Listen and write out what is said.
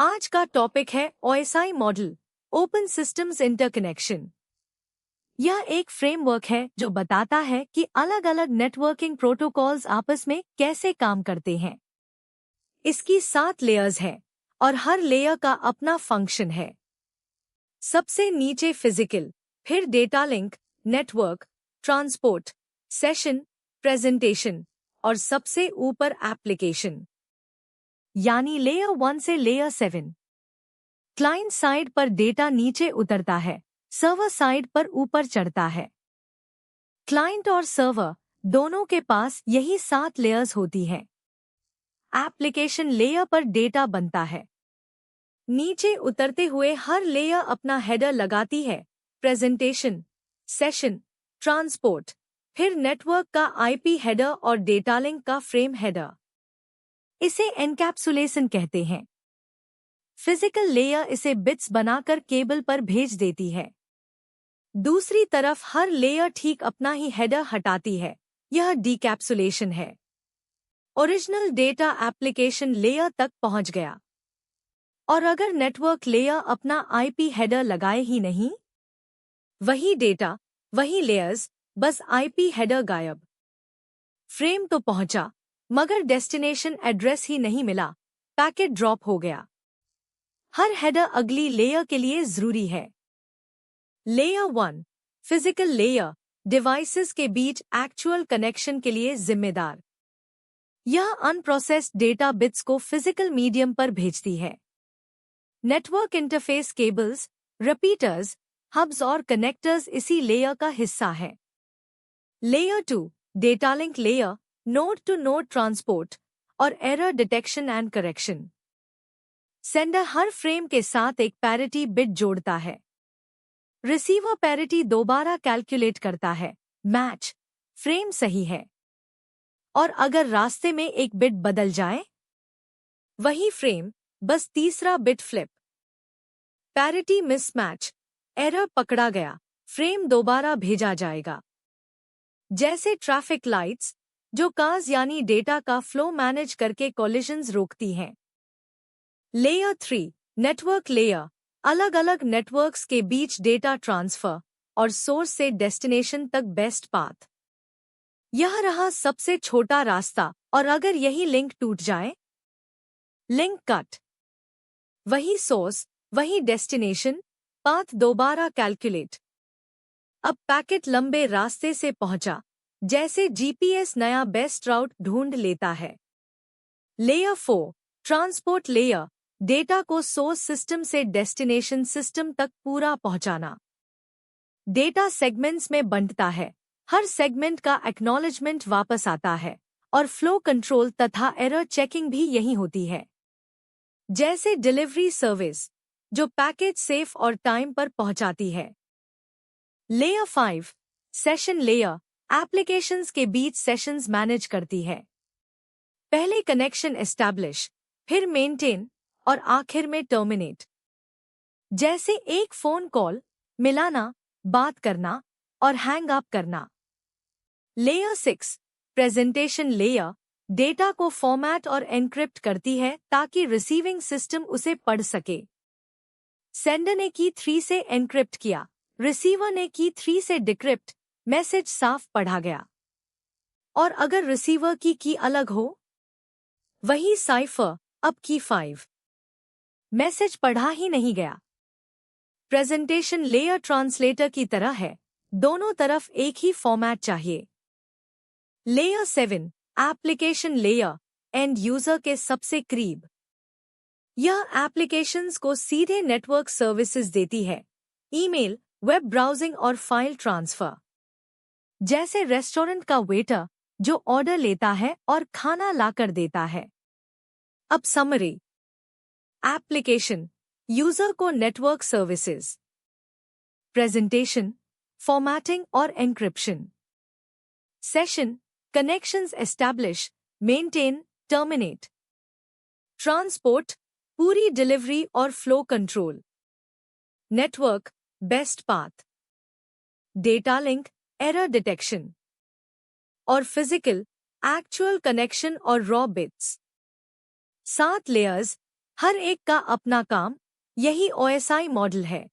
आज का टॉपिक है OSI model, open systems interconnection. यह एक फ्रेमवर्क है जो बताता है कि अलग अलग नेटवर्किंग प्रोटोकॉल्स आपस में कैसे काम करते हैं। इसकी 7 लेयर्स हैं और हर लेयर का अपना फंक्शन है। सबसे नीचे फिजिकल, फिर data link, network, transport, session, presentation और सबसे ऊपर एप्लीकेशन, यानी लेयर 1 से लेयर 7। क्लाइंट साइड पर डेटा नीचे उतरता है, सर्वर साइड पर ऊपर चढ़ता है। क्लाइंट और सर्वर दोनों के पास यही 7 लेयर्स होती हैं। एप्लीकेशन लेयर पर डेटा बनता है। नीचे उतरते हुए हर लेयर अपना हेडर लगाती है, प्रेजेंटेशन, सेशन, ट्रांसपोर्ट, फिर नेटवर्क का आईपी हेडर और डेटा लिंक का फ्रेम हेडर। इसे एनकैप्सुलेशन कहते हैं। फिजिकल लेयर इसे बिट्स बनाकर केबल पर भेज देती है। दूसरी तरफ हर लेयर ठीक अपना ही हेडर हटाती है, यह डीकैप्सुलेशन है। ओरिजिनल डेटा एप्लीकेशन लेयर तक पहुंच गया। और अगर नेटवर्क लेयर अपना आईपी हेडर लगाए ही नहीं, वही डेटा, वही लेयर्स, बस आईपी हेडर गायब। फ्रेम तो पहुंचा, मगर डेस्टिनेशन एड्रेस ही नहीं मिला, पैकेट ड्रॉप हो गया। हर हेडर अगली लेयर के लिए जरूरी है। लेयर 1, फिजिकल लेयर, डिवाइसेस के बीच एक्चुअल कनेक्शन के लिए जिम्मेदार। यह अनप्रोसेस्ड डेटा बिट्स को फिजिकल मीडियम पर भेजती है। Network interface cables, repeaters, hubs और कनेक्टर्स इसी लेयर का हिस्सा है। Layer 2, data link layer, node to node transport और error detection and correction. Sender हर फ्रेम के साथ एक पैरिटी बिट जोड़ता है। रिसीवर पैरिटी दोबारा कैलकुलेट करता है, मैच, फ्रेम सही है। और अगर रास्ते में एक बिट बदल जाए, वही फ्रेम, बस तीसरा bit flip. Parity mismatch, error पकड़ा गया, फ्रेम दोबारा भेजा जाएगा। जैसे ट्रैफिक लाइट्स, जो कार्स यानी डेटा का फ्लो मैनेज करके कोलिजन्स रोकती हैं। लेयर 3, नेटवर्क लेयर, अलग अलग नेटवर्क्स के बीच डेटा ट्रांसफर और सोर्स से डेस्टिनेशन तक बेस्ट पाथ। यह रहा सबसे छोटा रास्ता, और अगर यही लिंक टूट जाए, लिंक कट। वही सोर्स, वही डेस्टिनेशन, पाथ दोबारा कैलकुलेट। अब पैकेट लंबे रास्ते से पहुंचा, जैसे जीपीएस नया बेस्ट रूट ढूंढ लेता है। लेयर 4, ट्रांसपोर्ट लेयर, डेटा को सोर्स सिस्टम से डेस्टिनेशन सिस्टम तक पूरा पहुंचाना। डेटा सेगमेंट्स में बंटता है, हर सेगमेंट का एक्नॉलेजमेंट वापस आता है, और फ्लो कंट्रोल तथा एरर चेकिंग भी यही होती है। जैसे डिलीवरी सर्विस, जो पैकेज सेफ और टाइम पर पहुंचाती है। लेयर 5, सेशन लेयर, एप्लीकेशंस के बीच सेशंस मैनेज करती है। पहले कनेक्शन एस्टैब्लिश, फिर मेंटेन और आखिर में टर्मिनेट। जैसे एक फोन कॉल, मिलाना, बात करना और हैंग अप करना। लेयर 6, प्रेजेंटेशन लेयर, डेटा को फॉर्मेट और एन्क्रिप्ट करती है ताकि रिसीविंग सिस्टम उसे पढ़ सके। सेंडर ने की 3 से एन्क्रिप्ट किया, रिसीवर ने की 3 से डिक्रिप्ट, मैसेज साफ पढ़ा गया। और अगर रिसीवर की अलग हो, वही साइफर, अब की 5, मैसेज पढ़ा ही नहीं गया। प्रेजेंटेशन लेयर ट्रांसलेटर की तरह है, दोनों तरफ एक ही फॉर्मेट चाहिए। Layer 7, application layer, and user के सबसे करीब। यह एप्लीकेशंस को सीधे नेटवर्क सर्विसेज देती है, ईमेल, वेब ब्राउजिंग और फाइल ट्रांसफर। जैसे रेस्टोरेंट का वेटर, जो ऑर्डर लेता है और खाना लाकर देता है। अब समरी। एप्लीकेशन, यूजर को नेटवर्क सर्विसेज। प्रेजेंटेशन, फॉर्मेटिंग और encryption. Session, connections establish, maintain, terminate. Transport, पूरी डिलीवरी और flow control. Network, best path. Data link, error detection. और फिजिकल, एक्चुअल कनेक्शन और रॉ बिट्स। 7 लेयर्स, हर एक का अपना काम, यही ओएसआई मॉडल है।